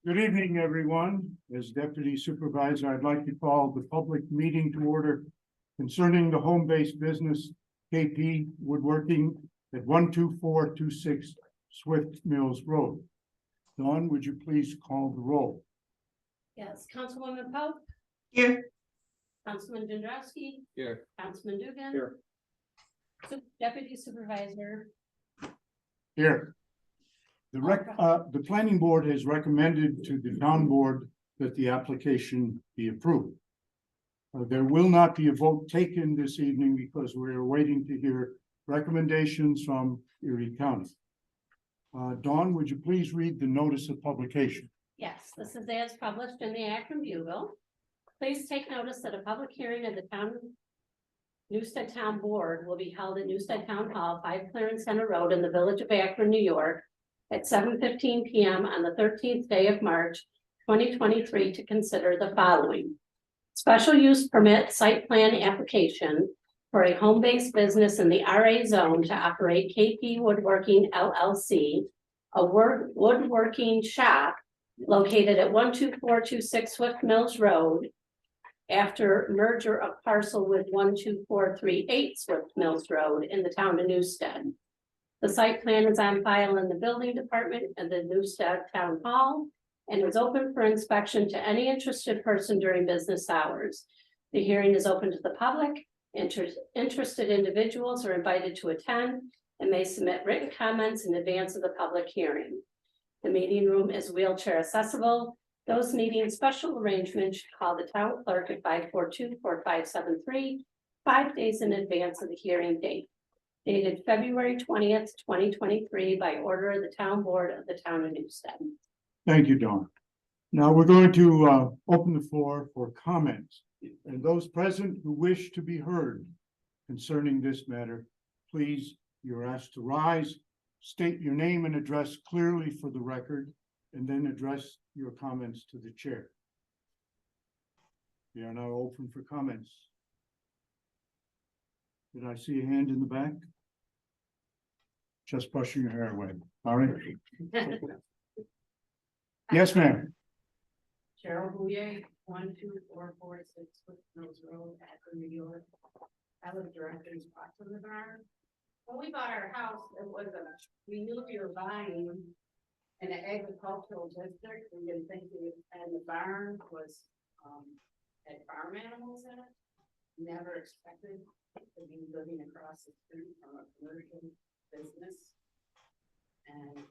Good evening, everyone. As Deputy Supervisor, I'd like to call the public meeting to order concerning the home-based business KP Woodworking at 12426 Swift Mills Road. Dawn, would you please call the roll? Yes, Councilwoman Pope. Here. Councilman Jandrowski. Here. Councilman Dugan. Here. Deputy Supervisor. Here. The planning board has recommended to the town board that the application be approved. There will not be a vote taken this evening because we're waiting to hear recommendations from Erie County. Dawn, would you please read the notice of publication? Yes, this is as published in the Akron Bugle. Please take notice that a public hearing of the Newstead Town Board will be held at Newstead Town Hall, 5 Clarence Center Road in the Village of Akron, New York, at 7:15 p.m. on the 13th day of March, 2023, to consider the following: special use permit site plan application for a home-based business in the RA zone to operate KP Woodworking LLC, a woodworking shop located at 12426 Swift Mills Road, after merger of parcel with 12438 Swift Mills Road in the town of Newstead. The site plan is on file in the building department of the Newstead Town Hall and is open for inspection to any interested person during business hours. The hearing is open to the public. Interested individuals are invited to attend and may submit written comments in advance of the public hearing. The meeting room is wheelchair accessible. Those needing special arrangements should call the town clerk at 542-4573, 5 days in advance of the hearing date. Dated February 20th, 2023, by order of the town board of the town of Newstead. Thank you, Dawn. Now we're going to open the floor for comments. And those present who wish to be heard concerning this matter, please, you're asked to rise, state your name and address clearly for the record, and then address your comments to the chair. We are now open for comments. Did I see a hand in the back? Just brushing your hair away. All right. Yes, ma'am. Cheryl Bouye, 12446 Swift Mills Road, Akron, New York. I live directly across from the barn. When we bought our house, we knew we were buying an agricultural district. We didn't think and the barn had farm animals in it. Never expected to be living across the street from a commercial business. And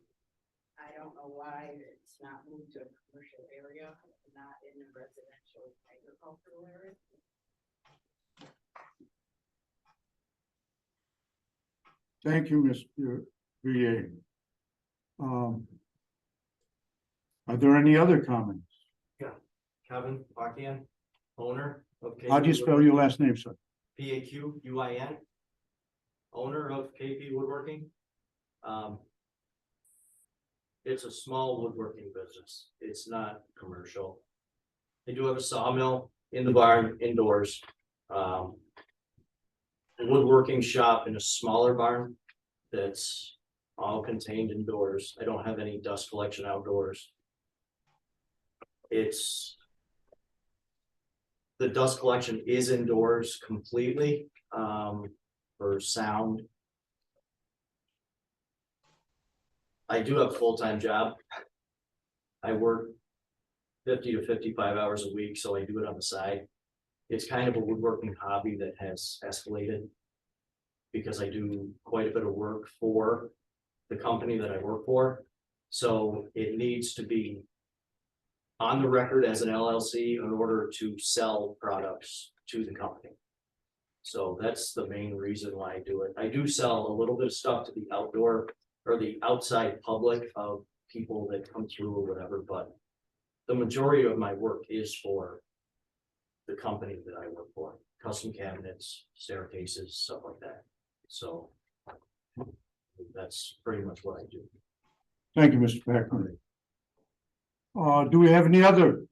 I don't know why it's not moved to a commercial area, not in a residential agricultural area. Thank you, Mr. VA. Are there any other comments? Kevin Paquian, owner of KP. How do you spell your last name, sir? Paquin, owner of KP Woodworking. It's a small woodworking business. It's not commercial. They do have a sawmill in the barn indoors. A woodworking shop in a smaller barn that's all contained indoors. I don't have any dust collection outdoors. The dust collection is indoors completely, for sound. I do have a full-time job. I work 50 to 55 hours a week, so I do it on the side. It's kind of a woodworking hobby that has escalated because I do quite a bit of work for the company that I work for. So it needs to be on the record as an LLC in order to sell products to the company. So that's the main reason why I do it. I do sell a little bit of stuff to the outdoor or the outside public of people that come through or whatever, but the majority of my work is for the company that I work for, custom cabinets, staircases, stuff like that. So that's pretty much what I do. Thank you, Mr. Packard. Do we have any other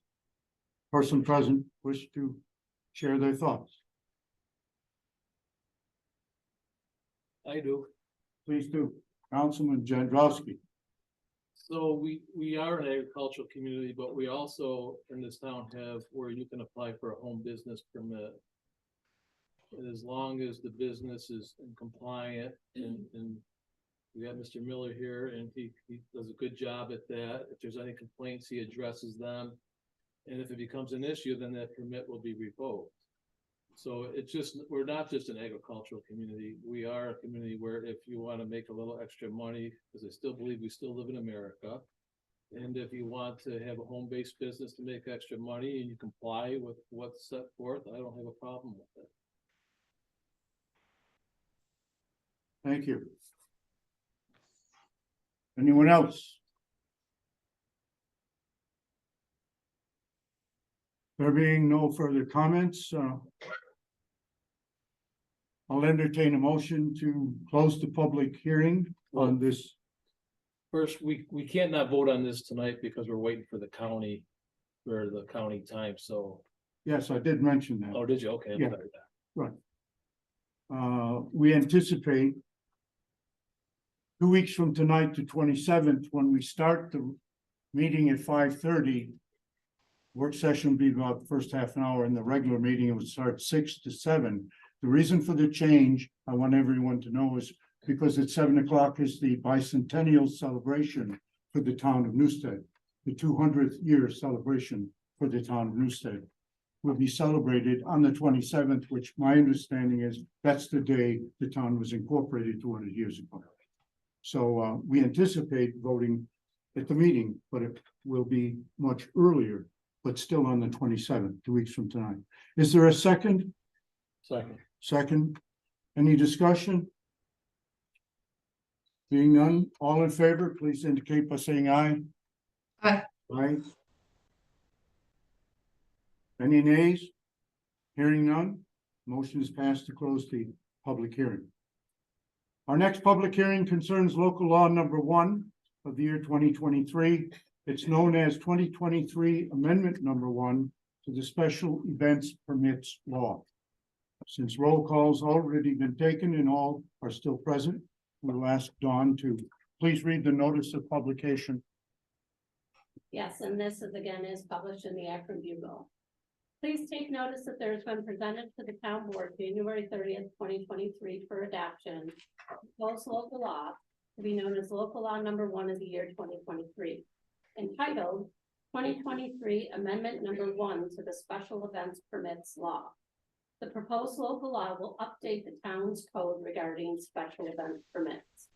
person present wish to share their thoughts? I do. Please do. Councilman Jandrowski. So we are an agricultural community, but we also in this town have where you can apply for a home business permit. And as long as the business is compliant and we have Mr. Miller here and he does a good job at that. If there's any complaints, he addresses them. And if it becomes an issue, then that permit will be revoked. So it's just, we're not just an agricultural community. We are a community where if you want to make a little extra money, because I still believe we still live in America. And if you want to have a home-based business to make extra money and you comply with what's set forth, I don't have a problem with that. Thank you. Anyone else? There being no further comments, I'll entertain a motion to close the public hearing on this. First, we can't not vote on this tonight because we're waiting for the county time, so, Yes, I did mention that. oh, did you? Okay. I'm Yeah. sorry. We anticipate 2 weeks from tonight to 27th, when we start the meeting at 5:30. Work session will be about the first half an hour, and the regular meeting would start 6 to 7. The reason for the change, I want everyone to know, is because at 7 o'clock is the bicentennial celebration for the town of Newstead. The 200th year celebration for the town of Newstead will be celebrated on the 27th, which my understanding is that's the day the town was incorporated 200 years ago. So we anticipate voting at the meeting, but it will be much earlier, but still on the 27th, 2 weeks from tonight. Is there a second? Second. Second, any discussion? Being none, all in favor, please indicate by saying aye. Aye. Aye. Any nays? Hearing none, motion is passed to close the public hearing. Our next public hearing concerns local law number 1 of the year 2023. It's known as 2023 Amendment number 1 to the Special Events Permits Law. Since roll call's already been taken and all are still present, we'll ask Dawn to please read the notice of publication. Yes, and this is published in the Akron Bugle. Please take notice that there has been presented to the town board January 30th, 2023 for adoption. Proposed local law to be known as local law number 1 of the year 2023. Entitled 2023 Amendment number 1 to the Special Events Permits Law. The proposed local law will update the town's code regarding special event permits.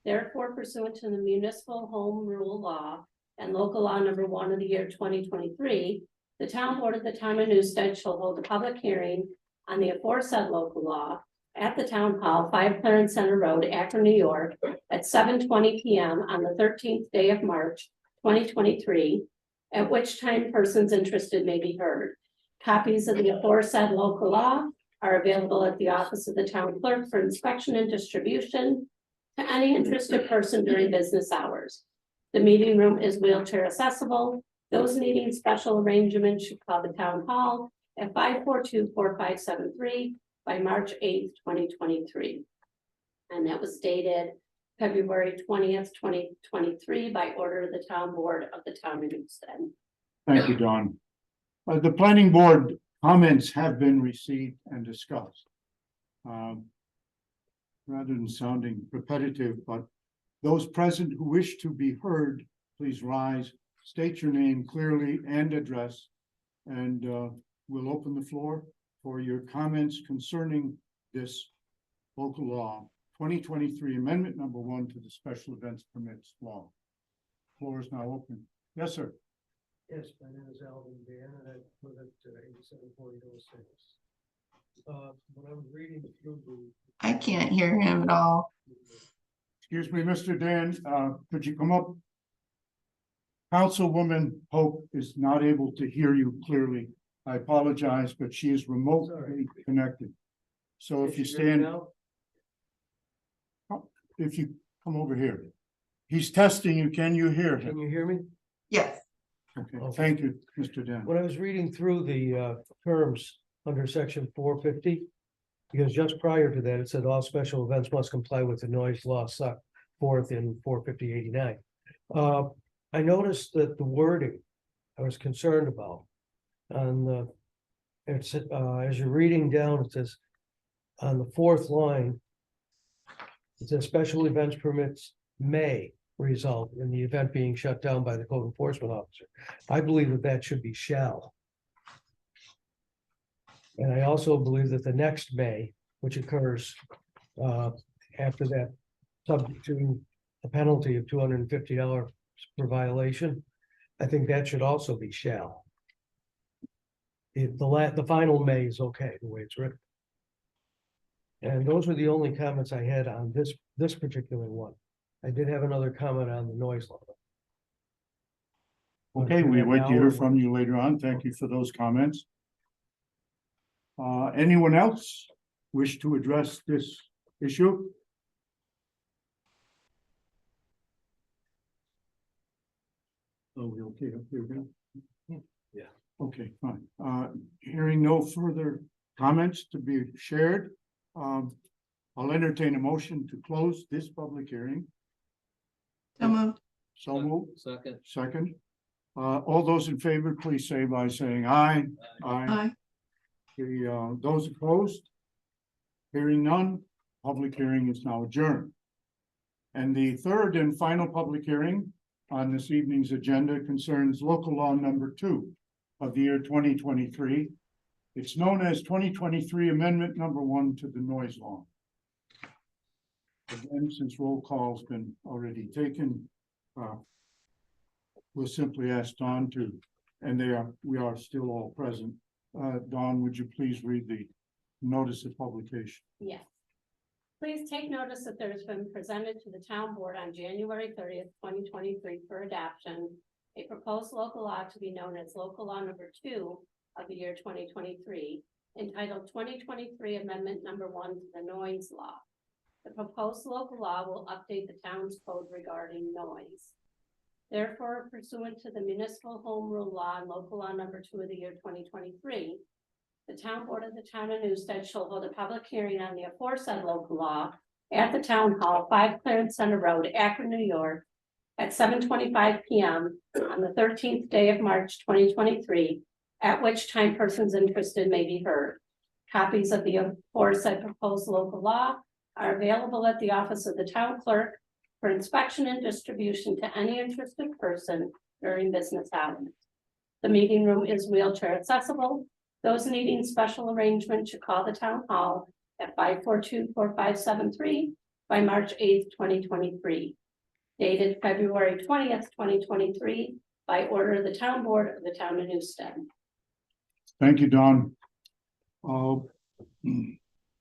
Therefore, pursuant to the municipal home rule law and local law number 1 of the year 2023, the town board of the town of Newstead shall hold a public hearing on the aforesaid local law at the town hall, 5 Clarence Center Road, Akron, New York, at 7:20 p.m. on the 13th day of March, 2023, at which time persons interested may be heard. Copies of the aforesaid local law are available at the office of the town clerk for inspection and distribution to any interested person during business hours. The meeting room is wheelchair accessible. Those needing special arrangements should call the town hall at 542-4573 by March 8th, 2023. And that was dated February 20th, 2023 by order of the town board of the town of Newstead. Thank you, Dawn. The planning board comments have been received and discussed. Rather than sounding repetitive, but those present who wish to be heard, please rise, state your name clearly and address, and we'll open the floor for your comments concerning this local law, 2023 Amendment number 1 to the Special Events Permits Law. Floor is now open. Yes, sir. Yes, my name is Alvin Dan, and I live at 874006. When I was reading through I can't hear him at all. Excuse me, Mr. Dan, could you come up? Councilwoman Pope is not able to hear you clearly. I apologize, but she is remotely connected. So if you stand, if you come over here, he's testing you. Can you hear Can him? you hear me? Yes. Okay, Okay. thank you, Mr. Dan. When I was reading through the terms under section 450, because just prior to that, it said all special events must comply with the noise law set forth in 450-89. I noticed that the wording I was concerned about. On the, it's, as you're reading down, it says, on the fourth line. It says special events permits may result in the event being shut down by the code enforcement officer. I believe that that should be shall. And I also believe that the next may, which occurs after that, subject to a penalty of $250 per violation. I think that should also be shall. The final may is okay, the way it's written. And those were the only comments I had on this particular one. I did have another comment on the noise level. Okay, we wait to hear from you later on. Thank you for those comments. Anyone else wish to address this issue? Oh, we okay up here, Bill? Yeah. Okay, fine. Hearing no further comments to be shared, I'll entertain a motion to close this public hearing. So moved. So moved. Second. Second. All those in favor, please say by saying aye. Aye. Those opposed? Hearing none, public hearing is now adjourned. And the third and final public hearing on this evening's agenda concerns local law number 2 of the year 2023. It's known as 2023 Amendment number 1 to the noise law. Again, since roll call's been already taken, we'll simply ask Dawn to, and we are still all present. Dawn, would you please read the notice of publication? Yes. Please take notice that there has been presented to the town board on January 30th, 2023 for adoption, a proposed local law to be known as local law number 2 of the year 2023, entitled 2023 Amendment number 1 to the noise law. The proposed local law will update the town's code regarding noise. Therefore, pursuant to the municipal home rule law and local law number 2 of the year 2023, the town board of the town of Newstead shall hold a public hearing on the aforesaid local law at the town hall, 5 Clarence Center Road, Akron, New York, at 7:25 p.m. on the 13th day of March 2023, at which time persons interested may be heard. Copies of the aforesaid proposed local law are available at the office of the town clerk for inspection and distribution to any interested person during business hours. The meeting room is wheelchair accessible. Those needing special arrangement should call the town hall at 542-4573 by March 8th, 2023. Dated February 20th, 2023, by order of the town board of the town of Newstead. Thank you, Dawn.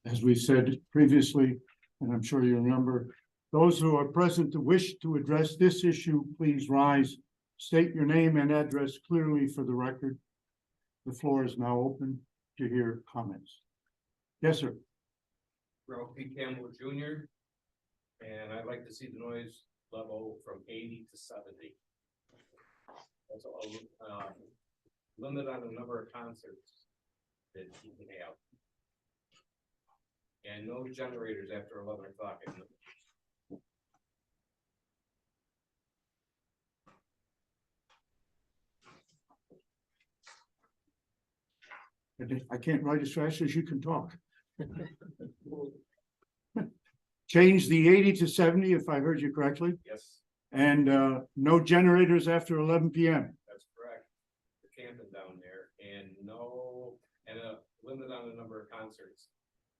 As we said previously, and I'm sure you remember, those who are present to wish to address this issue, please rise, state your name and address clearly for the record. The floor is now open to hear comments. Yes, sir. Ralph P. Campbell Jr. And I'd like to see the noise level from 80 to 70. That's all, limit on the number of concerts that you can have. And no generators after 11 o'clock at night. I can't write as fast as you can talk. Change the 80 to 70, if I heard you correctly, Yes, and no generators after 11 p.m. that's correct. The camping down there and a limit on the number of concerts.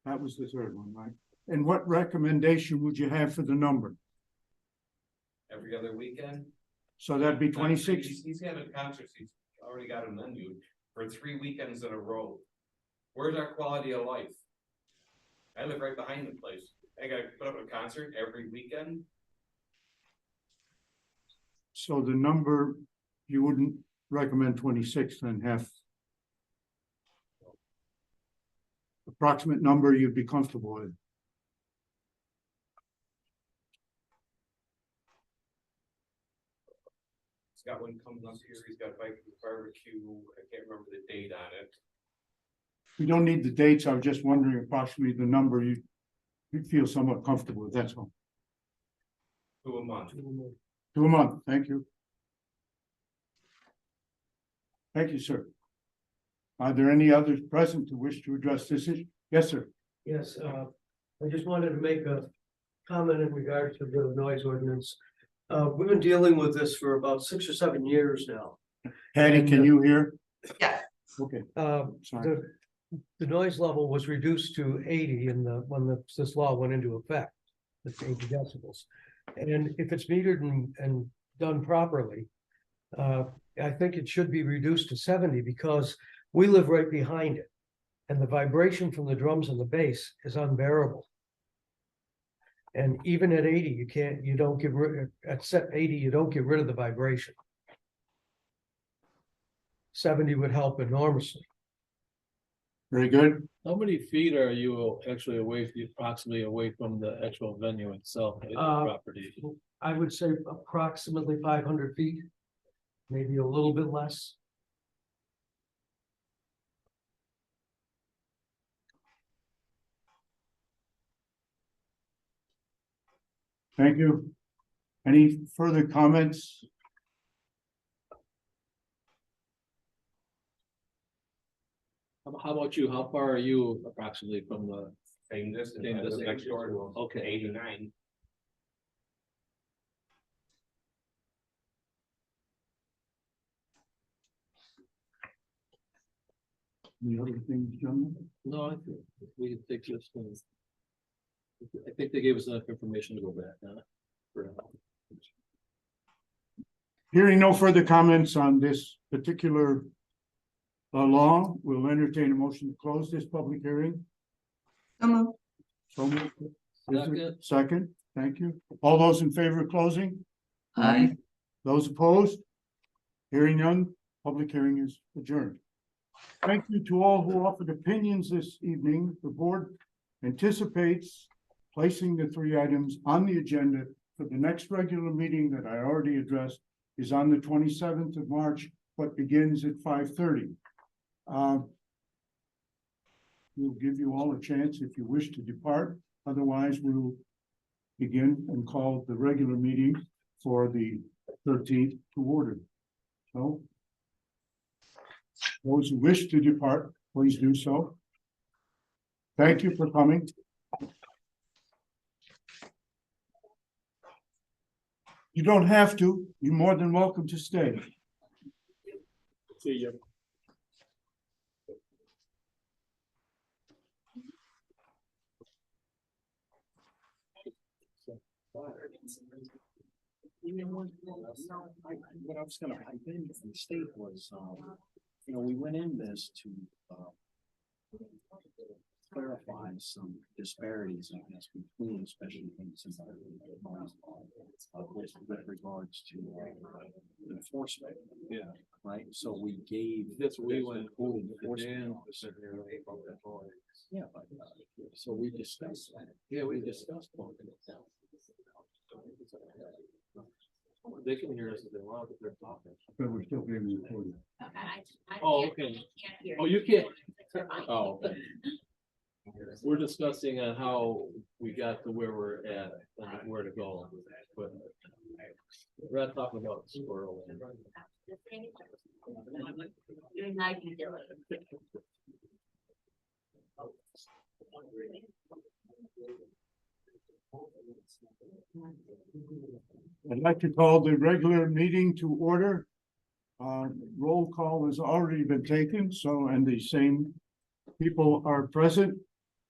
That was the third one, right? And what recommendation would you have for the number? Every other weekend. So that'd be 26. He's having concerts. He's already got a menu for 3 weekends in a row. Where's our quality of life? I live right behind the place. I gotta put up a concert every weekend. So the number, you wouldn't recommend 26, then have approximate number you'd be comfortable with. He's got one coming up here. He's got barbecue. I can't remember the date on it. We don't need the dates. I was just wondering approximately the number you'd feel somewhat comfortable with, that's all. 2 a month. To a month, thank you. Thank you, sir. Are there any others present who wish to address this issue? Yes, sir. Yes, I just wanted to make a comment in regard to the noise ordinance. We've been dealing with this for about 6 or 7 years now. Patty, can you hear? Yes. Okay, The, the noise level was reduced to 80 when this law went into effect, the 80 decibels. And if it's metered and done properly, I think it should be reduced to 70 because we live right behind it. And the vibration from the drums and the bass is unbearable. And even at 80, you don't get rid, at set 80, you don't get rid of the vibration. 70 would help enormously. very good. How many feet are you actually approximately away from the actual venue itself, the property? I would say approximately 500 feet, maybe a little bit less. Thank you. Any further comments? How about you? How far are you approximately from the? Same distance, Same I live distance. next door to them. Okay. 89. Any other things, gentlemen? No, I think we can take this one. I think they gave us enough information to go back on it. For now. Hearing no further comments on this particular law, we'll entertain a motion to close this public hearing. So moved. So moved. Is there- Second. Second, thank you. All those in favor of closing? Aye. Those opposed? Hearing none, public hearing is adjourned. Thank you to all who offered opinions this evening. The board anticipates placing the 3 items on the agenda for the next regular meeting that I already addressed is on the 27th of March, but begins at 5:30. We'll give you all a chance if you wish to depart. Otherwise, we'll begin and call the regular meeting for the 13th to order. So those who wish to depart, please do so. Thank you for coming. You don't have to. You're more than welcome to stay. See you. What I was gonna pipe in from the state was, we went in this to, clarify some disparities, I guess, between especially things with regards to enforcement. Yeah. Right, so we gave. That's what we went. Enforcement. Yeah. Yeah, but, so we discussed that. Yeah, we discussed. both of them. They can hear us if they want, but they're talking. But we're still being recorded. Oh, okay. Oh, you can't. Oh, okay. We're discussing on how we got to where we're at and where to go. But we're not talking about squirrel. I'd like to call the regular meeting to order. Roll call has already been taken, so, and the same people are present.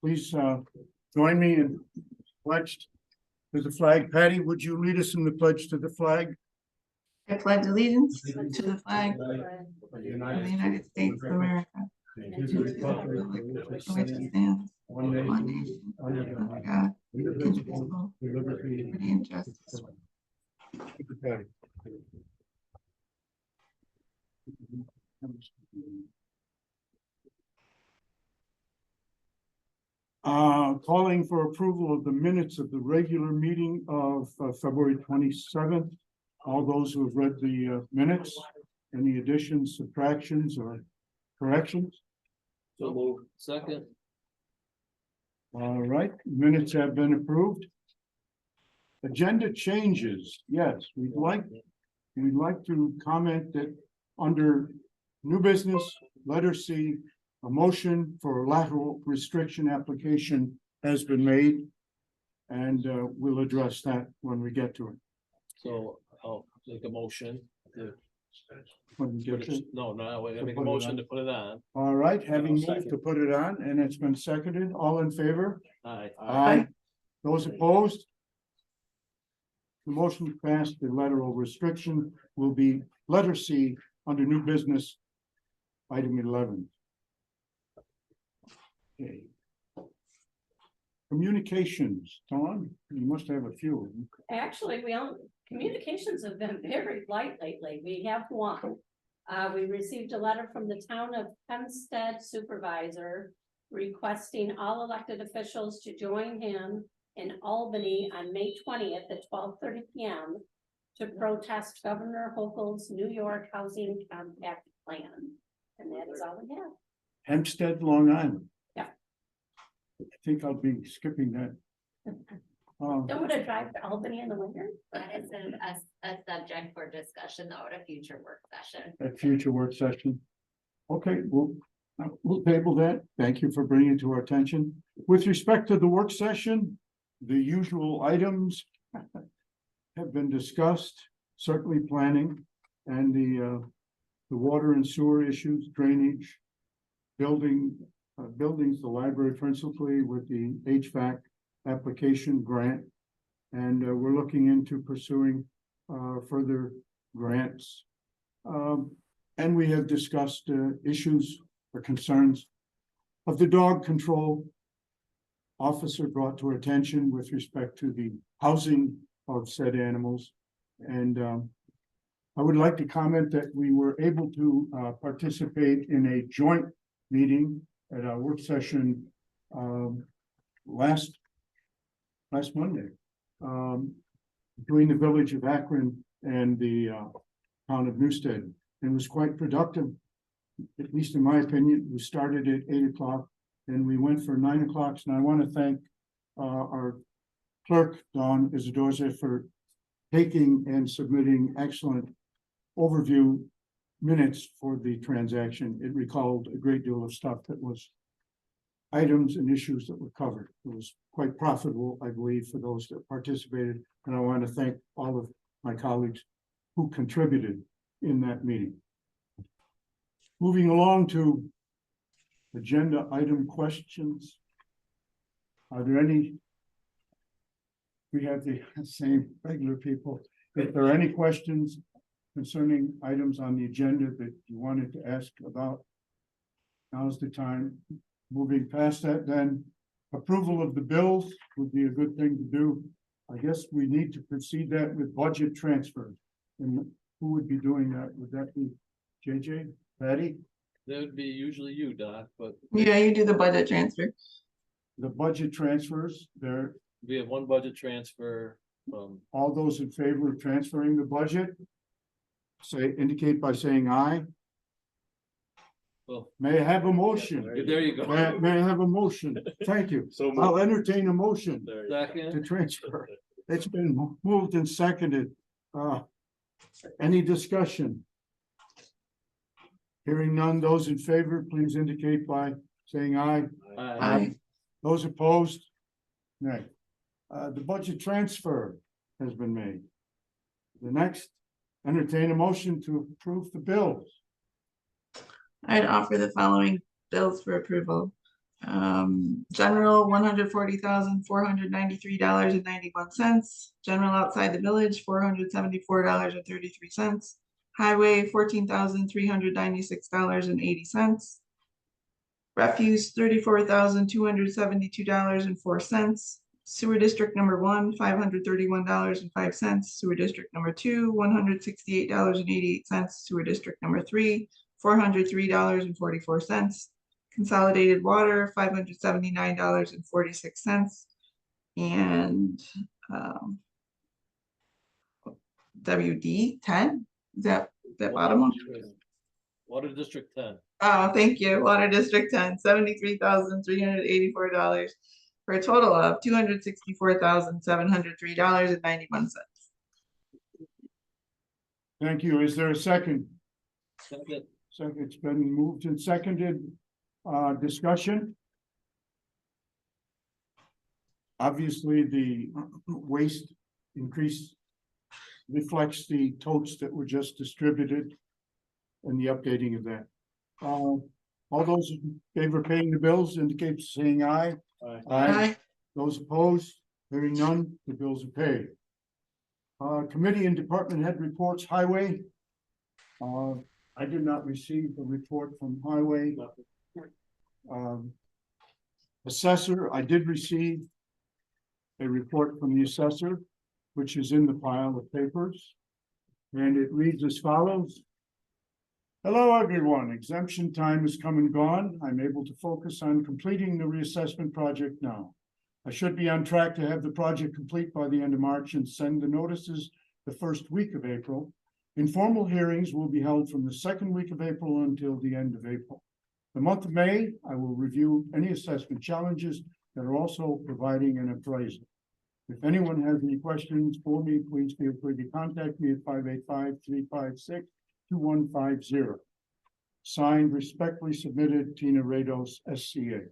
Please, join me in pledge to the flag. Patty, would you lead us in the pledge to the flag? I pledge allegiance to the flag of the United States of America, and to the republic for which it stands, one nation, under God, indivisible, with liberty and justice. Thank you, Patty. Calling for approval of the minutes of the regular meeting of February 27th. All those who have read the minutes, any additions, subtractions, or corrections? So move. Second. All right, minutes have been approved. agenda changes, yes, we'd like to comment that under new business, letter C, a motion for lateral restriction application has been made. And we'll address that when we get to it. So I'll make a motion to, When we get to it. no, wait, I To make a put it motion on. to put it on. All right, having I'll moved second. to put it on, and it's been seconded, all in favor? Aye. Aye. Those opposed? The motion passed, the lateral restriction will be letter C under new business. Item 11. Okay. Communications, Dawn, you must have a few. Actually, communications have been very light lately. We have one. We received a letter from the town of Hempstead supervisor requesting all elected officials to join him in Albany on May 20th at 12:30 p.m. to protest Governor Hochul's New York Housing Compact Plan. And that is all we have. Hempstead, Long Island. Yeah. I think I'll be skipping that. Don't want to drive to Albany in the winter. That is a subject for discussion though at a future work session. At future work session. Okay, we'll table that. Thank you for bringing it to our attention. With respect to the work session, the usual items have been discussed, certainly planning and the water and sewer issues, drainage, buildings, the library principally with the HVAC application grant. And we're looking into pursuing further grants. And we have discussed issues or concerns of the dog control officer brought to our attention with respect to the housing of said animals. And I would like to comment that we were able to participate in a joint meeting at our work session last Monday between the village of Akron and the town of Newstead. It was quite productive, at least in my opinion. We started at 8 o'clock and we went for 9 o'clock. And I want to thank our clerk, Dawn Isidorza, for taking and submitting excellent overview minutes for the transaction. It recalled a great deal of stuff that was items and issues that were covered. It was quite profitable, I believe, for those that participated. And I want to thank all of my colleagues who contributed in that meeting. Moving along to agenda item questions. Are there any? We have the same regular people. If there are any questions concerning items on the agenda that you wanted to ask about, now's the time. Moving past that, then approval of the bills would be a good thing to do. I guess we need to proceed that with budget transfers. And who would be doing that? Would that be JJ, Patty? That would be usually you, Doc, but Yeah, you do the budget transfer. The budget transfers, there, we have one budget transfer from, all those in favor of transferring the budget? Indicate by saying aye. well, May I have a motion? there you go. May I have a motion? Thank you. So I'll entertain a motion to Second, transfer. It's been moved and seconded. Any discussion? Hearing none, those in favor, please indicate by saying aye. Aye. Those opposed? Nay. The budget transfer has been made. The next, entertain a motion to approve the bills. I'd offer the following bills for approval. General, $140,493.91. General outside the village, $474.33. Highway, $14,396.80. Refuse, $34,272.04. Sewer district number 1, $531.05. Sewer district number 2, $168.88. Sewer district number 3, $403.44. Consolidated water, $579.46. And WD 10, is that bottom one? Water District 10. Oh, thank you. Water District 10, $73,384. for a total of $264,703.91. Thank you. Is there a second? Second. Second, it's been moved and seconded. Discussion? Obviously, the waste increase reflects the totes that were just distributed and the updating of that. All those in favor of paying the bills indicate by saying aye. Aye. Those opposed, hearing none, the bills are paid. Committee and department head reports, highway. I did not receive a report from highway. Assessor, I did receive a report from the assessor, which is in the pile of papers. And it reads as follows. Hello, everyone. Exemption time is come and gone. I'm able to focus on completing the reassessment project now. I should be on track to have the project complete by the end of March and send the notices the first week of April. Informal hearings will be held from the second week of April until the end of April. The month of May, I will review any assessment challenges that are also providing an appraisal. If anyone has any questions for me, please feel free to contact me at 585-356-2150. Signed, respectfully submitted, Tina Rados, SCA.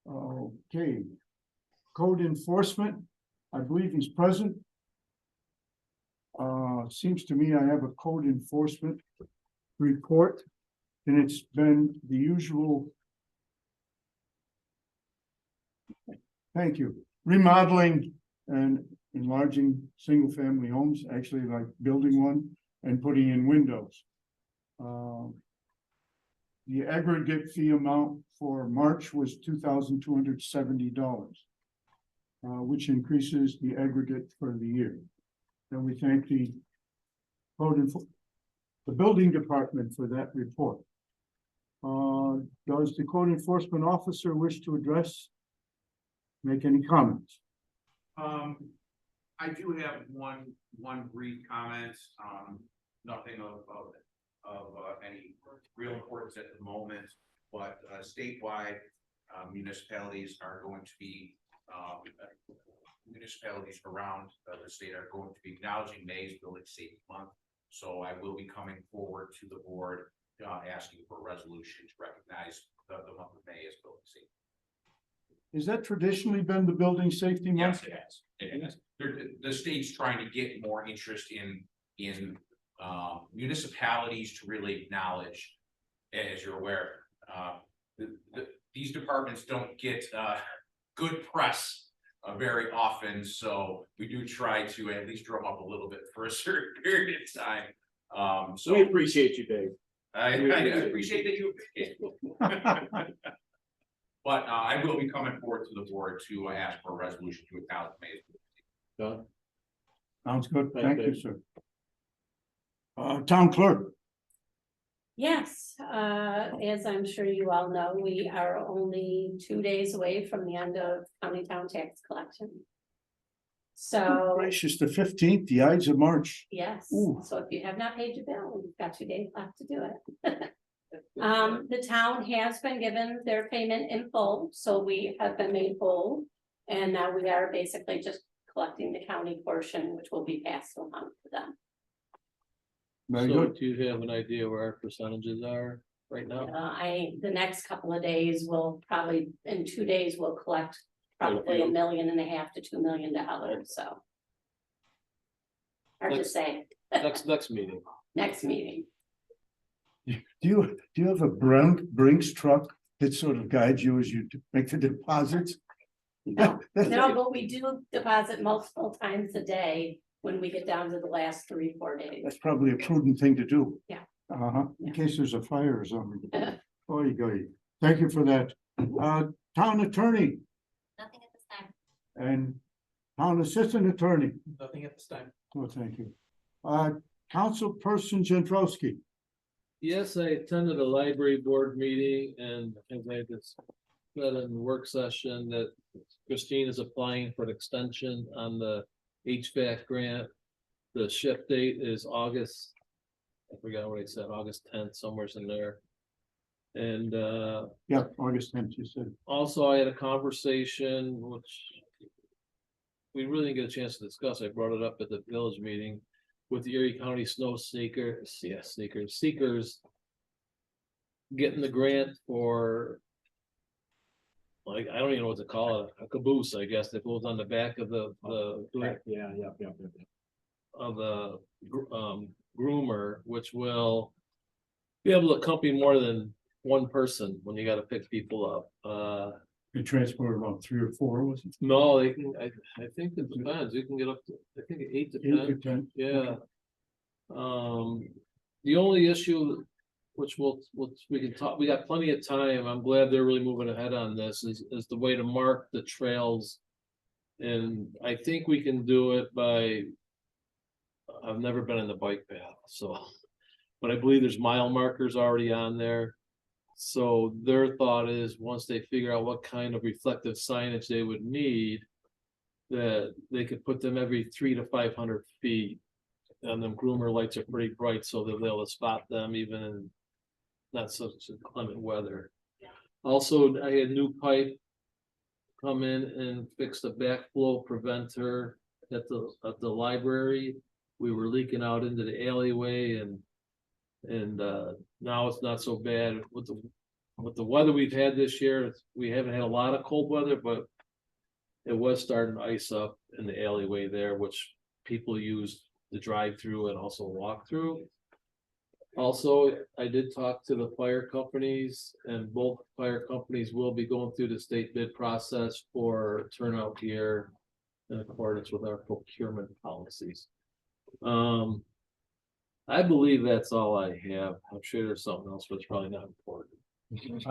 Okay. Code enforcement, I believe he's present. Seems to me I have a code enforcement report, and it's been the usual. Thank you. Remodeling and enlarging single-family homes, actually like building one and putting in windows. The aggregate fee amount for March was $2,270, which increases the aggregate for the year. And we thank the building department for that report. Does the code enforcement officer wish to make any comments? I do have one brief comment, nothing of any real importance at the moment, but statewide, municipalities are going to be, municipalities around the state are going to be acknowledging May's Building Safety Month. So I will be coming forward to the board, asking for a resolution to recognize the month of May as Building Safety. Has that traditionally been the building safety month? Yes, it has. It has. The state's trying to get more interest in municipalities to really acknowledge, as you're aware, these departments don't get good press very often, so we do try to at least drum up a little bit for a certain period of time. So We appreciate you, Dave. I appreciate that you. But I will be coming forward to the board to ask for a resolution to acknowledge May. Done. Sounds good. Thank Thank you, you. sir. Town clerk. Yes, as I'm sure you all know, we are only 2 days away from the end of county town tax collection. So, Gracious, the 15th, the Ides of March. yes, Ooh. so if you have not paid your bill, you've got 2 days left to do it. The town has been given their payment in full, so we have been made whole. And now we are basically just collecting the county portion, which will be passed along to them. Very So good. do you have an idea where our percentages are right now? The next couple of days will probably, in 2 days, we'll collect probably $1.5 million to $2 million, so. Hard to say, Next meeting. next meeting. Do you have a Brinks truck that sort of guides you as you make the deposits? No, no, but we do deposit multiple times a day when we get down to the last 3-4 days. That's probably a prudent thing to do. Yeah. In Yeah. case there's a fire or something. Oh, you go. Thank you for that. Town attorney Nothing at this time. and town assistant attorney. Nothing at this time. Oh, thank you. Councilperson Jandrowski. Yes, I attended a library board meeting and as I just said in the work session that Christine is applying for an extension on the HVAC grant. The ship date is August. I forgot what I said, August 10th, somewhere's in there. And, Yeah, August 10th, you said. also I had a conversation, which we really didn't get a chance to discuss. I brought it up at the village meeting with the Erie County Snow Seekers, seekers getting the grant for, like, I don't even know what to call it, a caboose, I guess, that goes on the back of the Yeah. of the groomer, which will be able to accompany more than one person when you gotta pick people up. You transported about 3 or 4, was it? No, they can, I think it depends, you can get up to, I think 8 to 10. 8 to 10? Yeah. The only issue, which we can talk, we got plenty of time, I'm glad they're really moving ahead on this, is the way to mark the trails. And I think we can do it by, I've never been in the bike path, so, but I believe there's mile markers already on there. So their thought is, once they figure out what kind of reflective signage they would need, that they could put them every 300 to 500 feet. And them groomer lights are pretty bright, so they'll be able to spot them even in not such inclement weather. Also, I had new pipe come in and fix the backflow preventer at the library. We were leaking out into the alleyway, and now it's not so bad with the weather we've had this year. We haven't had a lot of cold weather, but it was starting to ice up in the alleyway there, which people used to drive through and also walk through. Also, I did talk to the fire companies, and both fire companies will be going through the state bid process for turnout gear in accordance with our procurement policies. I believe that's all I have. I'm sure there's something else, but it's probably not important.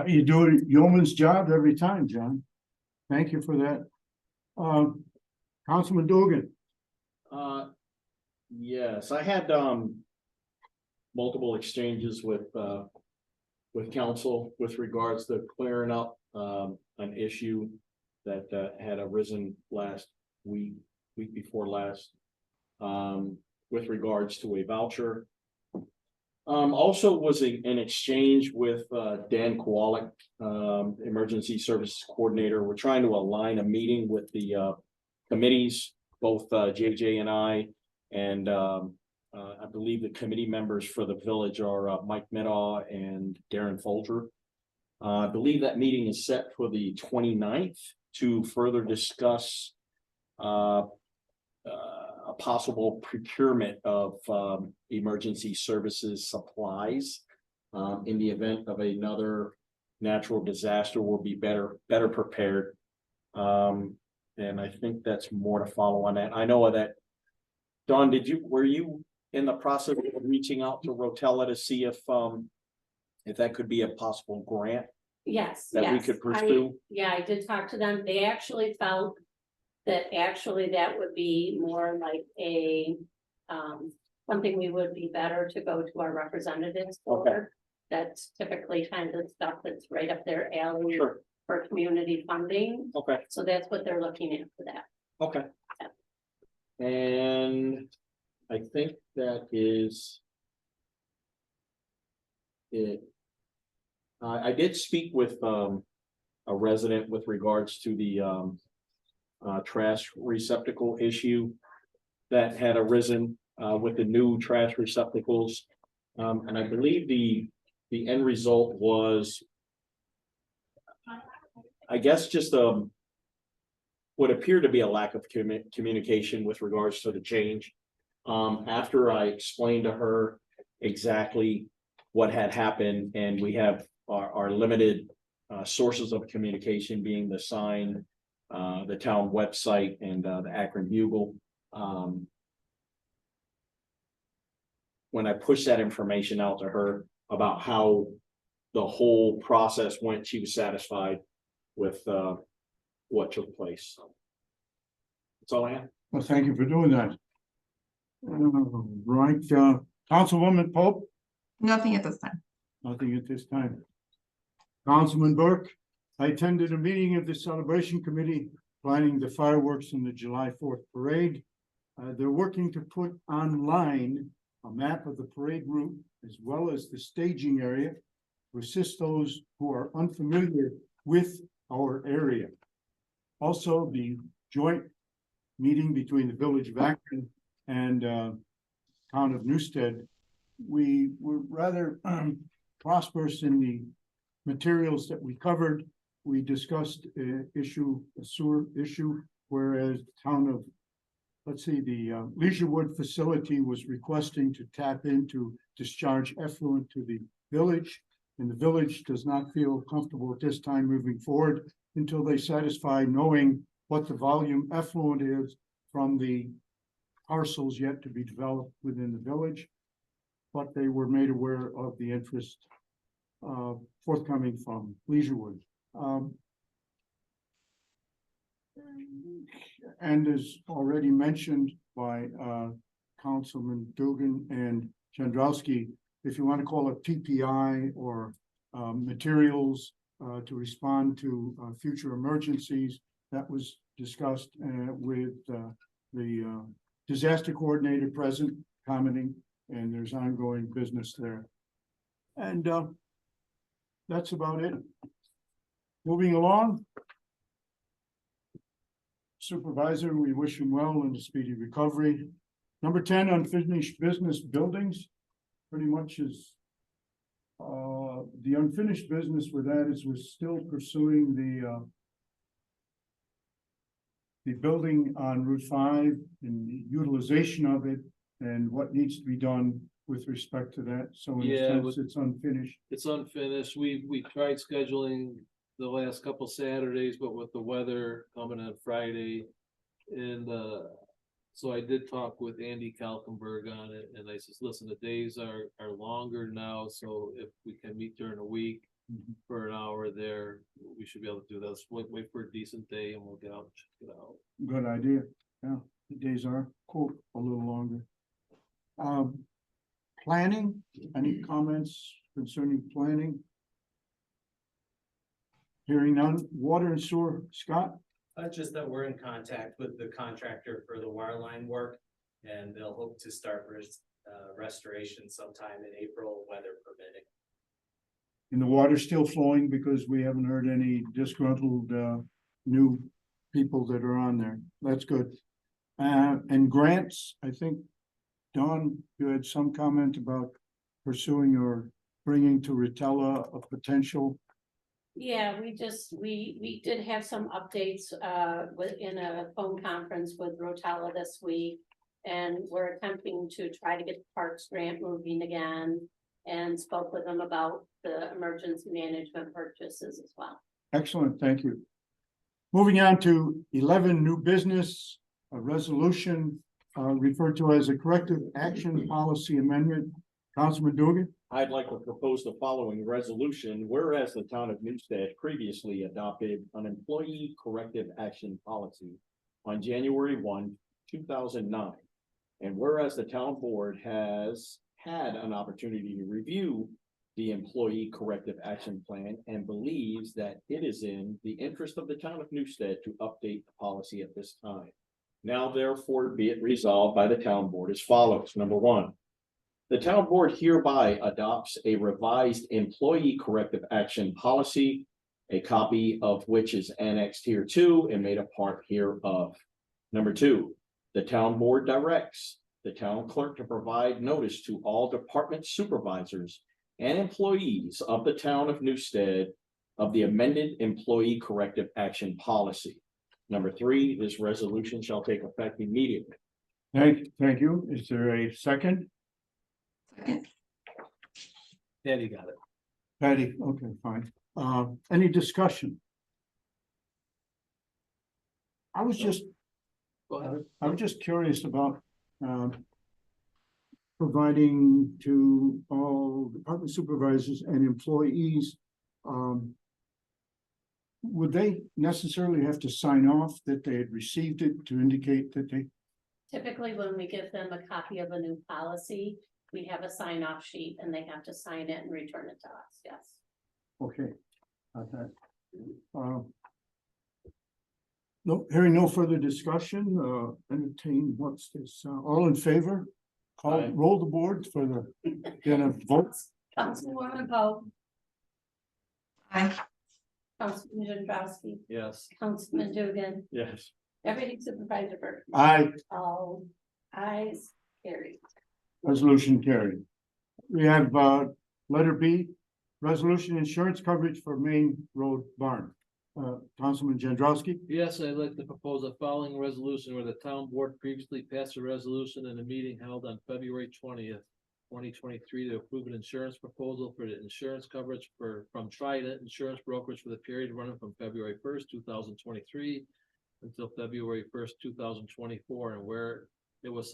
You do a yeoman's job every time, John. Thank you for that. Councilman Dugan. Yes, I had multiple exchanges with council with regards to clearing up an issue that had arisen last week before last, with regards to a voucher. Also was an exchange with Dan Kowalik, Emergency Services Coordinator. We're trying to align a meeting with the committees, both JJ and I believe the committee members for the village are Mike Medaw and Darren Folger. I believe that meeting is set for the 29th to further discuss a possible procurement of emergency services supplies in the event of another natural disaster. Will be better prepared. And I think that's more to follow on that. I know that, Dawn, were you in the process of reaching out to Rotella to see if that could be a possible grant Yes. that we could pursue? Yeah, I did talk to them. They actually felt that that would be more like a, something we would be better to go to our representatives for. Okay. That's typically kind of stuff that's right up their alley. Sure. For community funding. Okay. So that's what they're looking at for that. Okay. And I think that is it. I did speak with a resident with regards to the trash receptacle issue that had arisen with the new trash receptacles. And I believe the end result was, I guess, just what appeared to be a lack of communication with regards to the change. After I explained to her exactly what had happened, and we have our limited sources of communication being the sign, the town website, and the Akron Bugle. When I pushed that information out to her about how the whole process went, she was satisfied with what took place. So that's all I have. Well, thank you for doing that. Right, Councilwoman Pope? Nothing at this time. Nothing at this time. Councilman Burke, I attended a meeting of the Celebration Committee planning the fireworks in the July 4th parade. They're working to put online a map of the parade route as well as the staging area. to assist those who are unfamiliar with our area. Also, the joint meeting between the Village of Acton and Town of Newstead, we were rather prosperous in the materials that we covered. We discussed a sewer issue, whereas the town of, let's see, the Leisurewood facility was requesting to tap into discharge effluent to the village. And the village does not feel comfortable at this time moving forward until they satisfy knowing what the volume effluent is from the parcels yet to be developed within the village. But they were made aware of the interest forthcoming from Leisurewood. And as already mentioned by Councilman Dugan and Chandrowski, if you want to call it TPI or materials to respond to future emergencies, that was discussed with the disaster coordinator present, commenting, and there's ongoing business there. And that's about it. Moving along. Supervisor, we wish him well in a speedy recovery. Number 10, unfinished business buildings. Pretty much is the unfinished business with that is we're still pursuing the building on Route 5 and the utilization of it and what needs to be done with respect to that. So in a Yeah, sense, it's unfinished. It's unfinished. We tried scheduling the last couple Saturdays, but with the weather coming on Friday. And so I did talk with Andy Kalkenberg on it, and I says, listen, the days are longer now, so if we can meet during the week for an hour there, we should be able to do that. Let's wait for a decent day and we'll get out and check it out. Good idea. Yeah, the days are, quote, a little longer. Planning, any comments concerning planning? Hearing none. Water and sewer, Scott? Just that we're in contact with the contractor for the wire line work, and they'll hope to start restoration sometime in April, weather permitting. And the water's still flowing because we haven't heard any disgruntled new people that are on there. That's good. And grants, I think, Don, you had some comment about pursuing or bringing to Rotella a potential. Yeah, we did have some updates within a phone conference with Rotella this week. And we're attempting to try to get the Parks grant moving again and spoke with them about the emergency management purchases as well. Excellent, thank you. Moving on to 11, new business, a resolution referred to as a corrective action policy amendment. Councilman Dugan? I'd like to propose the following resolution, whereas the town of Newstead previously adopted an employee corrective action policy on January 1, 2009. And whereas the town board has had an opportunity to review the employee corrective action plan and believes that it is in the interest of the town of Newstead to update the policy at this time. Now therefore be it resolved by the town board as follows. Number 1, the town board hereby adopts a revised employee corrective action policy, a copy of which is annexed here to and made a part hereof. Number 2, the town board directs the town clerk to provide notice to all department supervisors and employees of the town of Newstead of the amended employee corrective action policy. Number 3, this resolution shall take effect immediately. Thank you. Is there a second? Second. Daddy got it. Patty, okay, fine. Any discussion? I was just curious about providing to all department supervisors and employees. Would they necessarily have to sign off that they had received it to indicate that they? Typically, when we give them a copy of a new policy, we have a sign off sheet and they have to sign it and return it to us, yes. Okay. No, hearing no further discussion, entertain, what's this, all in favor? Aye. Roll the board for the, gonna vote, Councilwoman Poe, Aye. Councilman Gendrowski, Yes. Councilman Dugan, Yes. Deputy Supervisor Burke. Aye, All ayes carried. resolution carried. We have, letter B, resolution insurance coverage for Main Road Barn. Councilman Gendrowski. Yes, I'd like to propose a following resolution where the town board previously passed a resolution in a meeting held on February 20th, 2023 to approve an insurance proposal for the insurance coverage from Trident Insurance Brokerage for the period running from February 1st, 2023 until February 1st, 2024, and where it was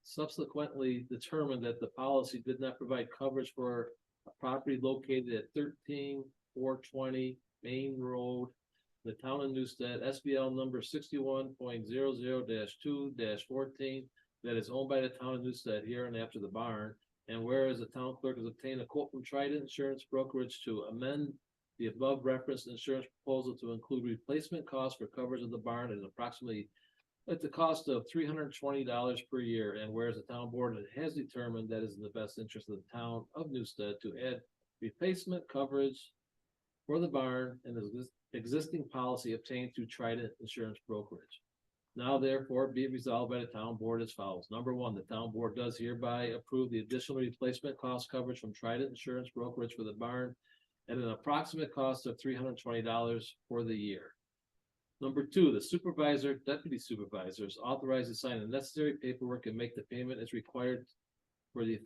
subsequently determined that the policy did not provide coverage for a property located at 13420 Main Road, the town of Newstead, SBL number 61.00-2-14, that is owned by the town of Newstead here and after the barn. And whereas the town clerk has obtained a quote from Trident Insurance Brokerage to amend the above referenced insurance proposal to include replacement costs for coverage of the barn at the cost of $320 per year. And whereas the town board has determined that is in the best interest of the town of Newstead to add replacement coverage for the barn and the existing policy obtained through Trident Insurance Brokerage. Now therefore be it resolved by the town board as follows. Number one, the town board does hereby approve the additional replacement cost coverage from Trident Insurance Brokerage for the barn at an approximate cost of $320 for the year. Number two, the supervisor, deputy supervisor is authorized to sign the necessary paperwork and make the payment as required for the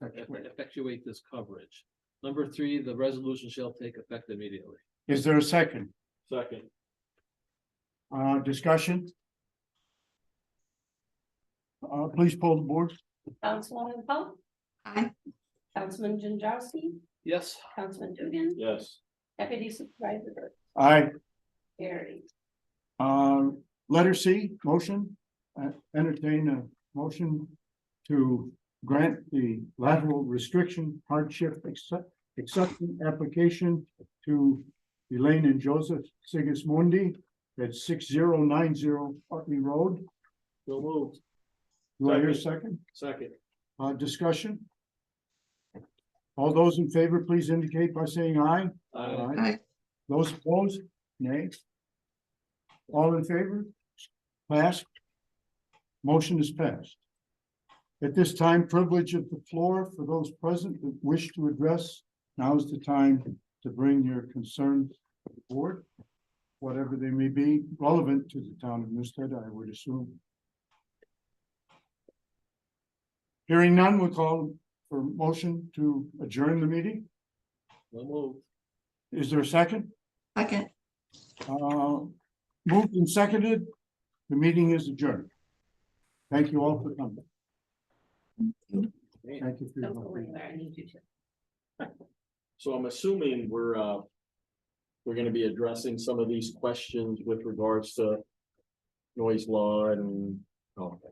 effectuate this coverage. Number three, the resolution shall take effect immediately. Is there a second? Second. Discussion? Please poll the board. Councilwoman Pope, Aye. Councilman Gendrowski, Yes. Councilman Dugan, Yes. Deputy Supervisor Burke. Aye. Carried. Letter C, motion, entertain a motion to grant the lateral restriction hardship acceptance application to Elaine and Joseph Sigismondi at 6090 Putney Road. So moved. Do I hear a second? Second. Discussion? All those in favor, please indicate by saying aye. Aye. Those opposed, nay. All in favor? Passed. Motion is passed. At this time, privilege of the floor for those present that wish to address. Now is the time to bring your concerns to the board, whatever they may be, relevant to the town of Newstead, I would assume. Hearing none, we'll call for motion to adjourn the meeting. So moved. Is there a second? Second. Moved and seconded, the meeting is adjourned. Thank you all for coming. Thank you for your. Don't go anywhere, I need you to. So I'm assuming we're gonna be addressing some of these questions with regards to noise law and, okay.